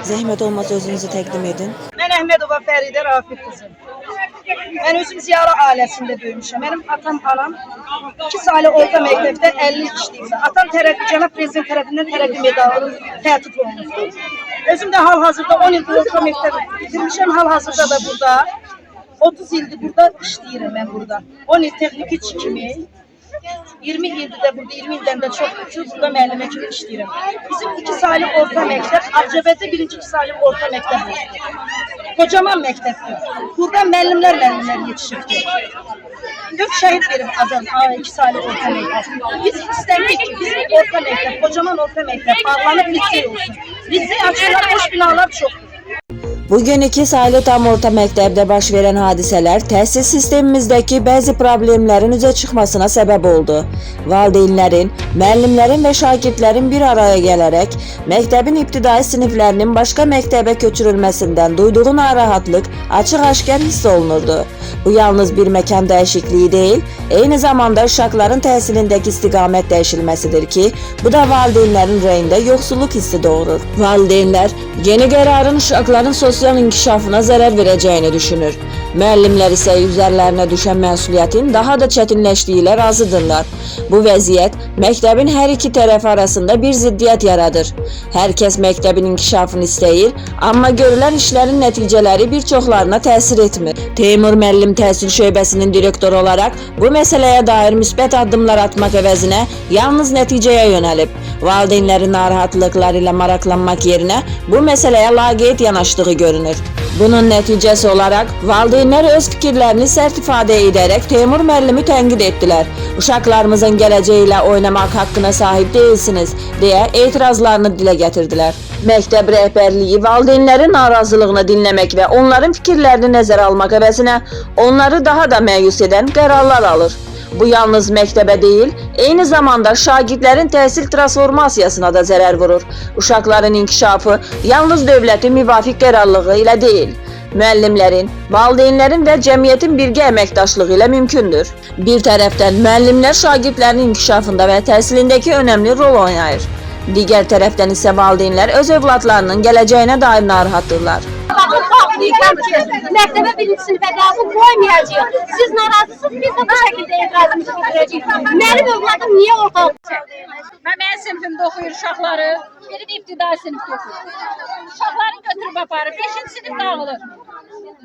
Zəhmət olmasa özünüzü təqdim edin. Mən Əhmədova Fəridə Rafiq qızım. Mən özüm Ziyara ailəsində böyümüşəm. Mənim atam, anam 2 saylı orta məktəbdə 50 işləyirdi. Atam cənab prezident tərəfindən tərəqqi medalı tərtib olunmuşdur. Özüm də hal-hazırda 10 ildir orta məktəb bitirmişəm. Hal-hazırda da burada 30 ildir burada işləyirəm mən burada. 10 il texniki kimi 20 ildir də burada, 20 ildən də çox burada müəllimə kimi işləyirəm. Bizim 2 saylı orta məktəb, Ağcabədə 1-ci 2 saylı orta məktəb oldu. Kocaman məktəbdir. Burada müəllimlər yetişibdir. 4 şəhid verim Azam 2 saylı orta məktəb. Biz istəmirik ki, bizim orta məktəb, kocaman orta məktəb bağlanıb lisey olsun. Lisey açılan boş binalar çoxdur. Bugün 2 saylı tam orta məktəbdə baş verən hadisələr təhsil sistemimizdəki bəzi problemlərin üzə çıxmasına səbəb oldu. Valideynlərin, müəllimlərin və şagirdlərin bir araya gələrək məktəbin ibtidai siniflərinin başqa məktəbə köçürülməsindən duyduğu narahatlıq açıq-aşkar hiss olunurdu. Bu yalnız bir məkan dəyişikliyi deyil, eyni zamanda uşaqların təhsilindəki istiqamət dəyişilməsidir ki, bu da valideynlərin ürəyində yoxsulluq hissi doğurur. Valideynlər yeni qərarın uşaqların sosial inkişafına zərər verəcəyini düşünür. Müəllimlər isə üzərlərinə düşən məsuliyyətin daha da çətinləşdiyi ilə razıdırlar. Bu vəziyyət məktəbin hər iki tərəfi arasında bir ziddiyyət yaradır. Hər kəs məktəbin inkişafını istəyir, amma görülən işlərin nəticələri bir çoxlarına təsir etmir. Teymur müəllim təhsil şöbəsinin direktoru olaraq bu məsələyə dair müsbət addımlar atmaq əvəzinə yalnız nəticəyə yönəlib. Valideynlərin narahatlıqları ilə maraqlanmaq yerinə bu məsələyə laqeyd yanaşdığı görünür. Bunun nəticəsi olaraq valideynlər öz fikirlərini sərt ifadə edərək Teymur müəllimi tənqid etdilər. Uşaqlarımızın gələcəyi ilə oynamaq haqqına sahib deyilsiniz, deyə etirazlarını dilə gətirdilər. Məktəb rəhbərliyi valideynlərin narazılığını dinləmək və onların fikirlərini nəzərə almaq əvəzinə onları daha da məyus edən qərarlar alır. Bu yalnız məktəbə deyil, eyni zamanda şagirdlərin təhsil transformasiyasına da zərər vurur. Uşaqların inkişafı yalnız dövlətin müvafiq qərarlığı ilə deyil, müəllimlərin, valideynlərin və cəmiyyətin birgə əməkdaşlığı ilə mümkündür. Bir tərəfdən müəllimlər şagirdlərin inkişafında və təhsilindəki önəmli rol oynayır. Digər tərəfdən isə valideynlər öz övladlarının gələcəyinə dair narahatdırlar. Məktəbə 1-ci sinifə qəbul qoymayacağıq. Siz narazısınız, biz də bu şəkildə etirazımızı bildirəcəyik. Mənim övladım niyə ortalıqda? Mənim sinifimdə oxuyur uşaqları, biri də ibtidai sinifdə oxuyur. Uşaqların götürüb aparır, 5-ci sinif dağılır.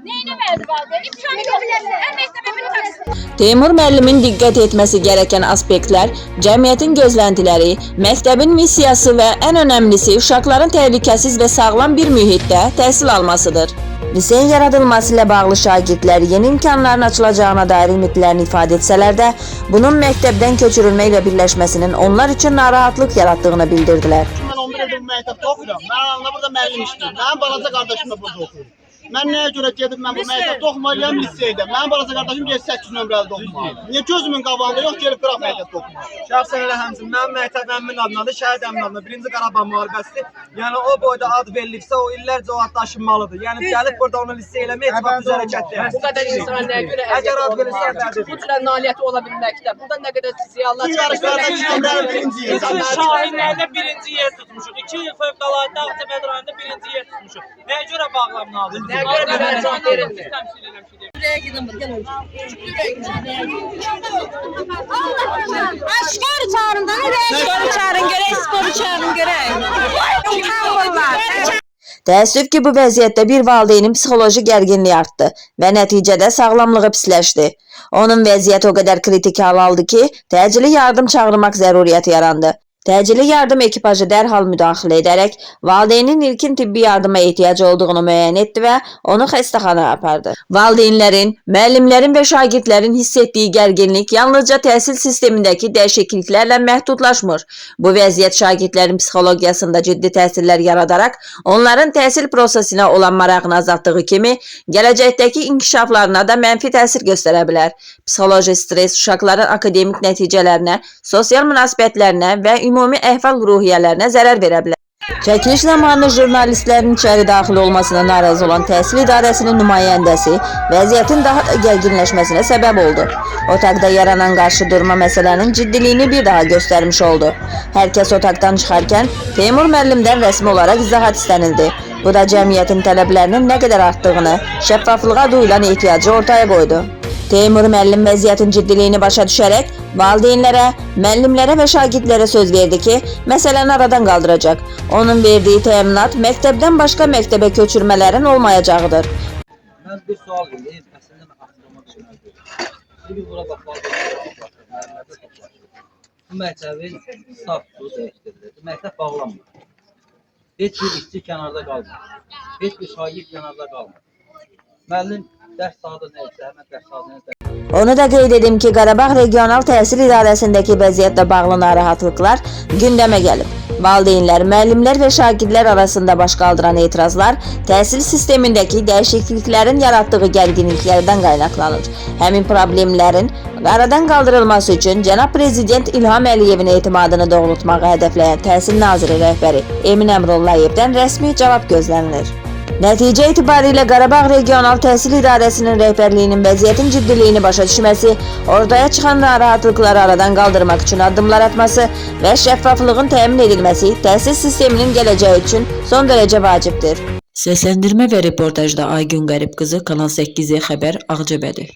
Neynəməlidir valideyn? İmkanı yoxdur. Hər məktəbə bir taksi. Teymur müəllimin diqqət etməsi gereken aspektlər cəmiyyətin gözləntiləri, məktəbin missiyası və ən önəmlisi uşaqların təhlükəsiz və sağlam bir mühitdə təhsil almasıdır. Liseyin yaradılması ilə bağlı şagirdlər yeni imkanların açılacağına dair ümidlərini ifadə etsələr də, bunun məktəbdən köçürülmə ilə birləşməsinin onlar üçün narahatlıq yarattığını bildirdilər. Mən 11 ildir bu məktəbdə oxuyuram. Mənim anamda burada müəllim işləyir. Mənim balaca qardaşım da burada oxuyur. Mən nəyə görə gedib mən bu məktəbdə oxumalıyam liseydə? Mənim balaca qardaşım gedib 8 nömrəlidə oxumalıdır. Niyə gözümün qabağında yox, gelib qıraq məktəbdə oxumalıdır? Şəxsən elə həmçinin mənim məktəb əmmin adındadır, şəhid əmmin adındadır. 1-ci Qarabağ müharibəsidir. Yəni o boyda ad verilibsə, o illərcə o ad daşınmalıdır. Yəni gəlib burada onu lisey eləmək heç vaxt düz hərəkət deyil. Bu qədər insana nəyə görə Əgər ad verilsə, bu cür nailiyyəti ola bilməkdə. Burada nə qədər ziyanlar Şahinlərdə birinci yer tutmuşuq. 2 il fövqəladə Ağcabəd rayonunda birinci yer tutmuşuq. Nəyə görə bağlanmalıdır? Nəyə görə müraciət verildi? Aşkar çağırın da ne? Sporu çağırın görək, sporu çağırın görək. Təəssüf ki, bu vəziyyətdə bir valideynin psixoloji gərginliyi artdı və nəticədə sağlamlığı pisləşdi. Onun vəziyyəti o qədər kritik hal aldı ki, təcili yardım çağırmaq zəruriyyəti yarandı. Təcili yardım ekipajı dərhal müdaxilə edərək valideynin ilkin tibbi yardıma ehtiyacı olduğunu müəyyən etdi və onu xəstəxanaya apardı. Valideynlərin, müəllimlərin və şagirdlərin hiss etdiyi gərginlik yalnızca təhsil sistemindəki dəyişikliklərlə məhdudlaşmır. Bu vəziyyət şagirdlərin psixologiyasında ciddi təsirlər yaradaraq onların təhsil prosesinə olan marağını azaltdığı kimi gələcəkdəki inkişaflarına da mənfi təsir göstərə bilər. Psixoloji stres uşaqların akademik nəticələrinə, sosial münasibətlərinə və ümumi əhval-ruhiyyələrinə zərər verə bilər. Çəkiliş zamanı jurnalistlərin içəri daxil olmasına narazı olan təhsil idarəsinin nümayəndəsi vəziyyətin daha da gərginləşməsinə səbəb oldu. Otaqda yaranan qarşıdurma məsələnin ciddiliyini bir daha göstərmiş oldu. Hər kəs otaqdan çıxarkən Teymur müəllimdən rəsmi olaraq izahat istənildi. Bu da cəmiyyətin tələblərinin nə qədər artdığını, şəffaflığa duyulan ehtiyacı ortaya qoydu. Teymur müəllim vəziyyətin ciddiliyini başa düşərək valideynlərə, müəllimlərə və şagirdlərə söz verdi ki, məsələni aradan qaldıracaq. Onun verdiyi təminat məktəbdən başqa məktəbə köçürmələrin olmayacağıdır. Mən bir sual vereyim, əslində mən açıqlamaq üçün öldürürüm. Bugün bura bax, bu məktəbin statusu dəyişdirilir, məktəb bağlanmır. Heç bir işçi kənarda qalmır, heç bir şagird kənarda qalmır. Müəllim dərs saatı neysə, həmən dərs saatı neysə. Onu da qeyd edim ki, Qarabağ Regional Təhsil İdarəsindəki vəziyyətlə bağlı narahatlıqlar gündəmə gəlib. Valideynlər, müəllimlər və şagirdlər arasında baş qaldıran etirazlar təhsil sistemindəki dəyişikliklərin yaratdığı gərginliklərdən qaynaqlanır. Həmin problemlərin aradan qaldırılması üçün Cənab Prezident İlham Əliyevin etimadını doğrultmağı hədəfləyən Təhsil Naziri rəhbəri Emin Əmrullayevdən rəsmi cavab gözlənilir. Nəticə itibarilə Qarabağ Regional Təhsil İdarəsinin rəhbərliyinin vəziyyətin ciddiliyini başa düşməsi, ortaya çıxan narahatlıqları aradan qaldırmaq üçün addımlar atması və şəffaflığın təmin edilməsi təhsil sisteminin gələcəyi üçün son dərəcə vacibdir. Səsləndirmə və reportajda Aygün Qərib qızı, Kanal 8 xəbər, Ağcabədi.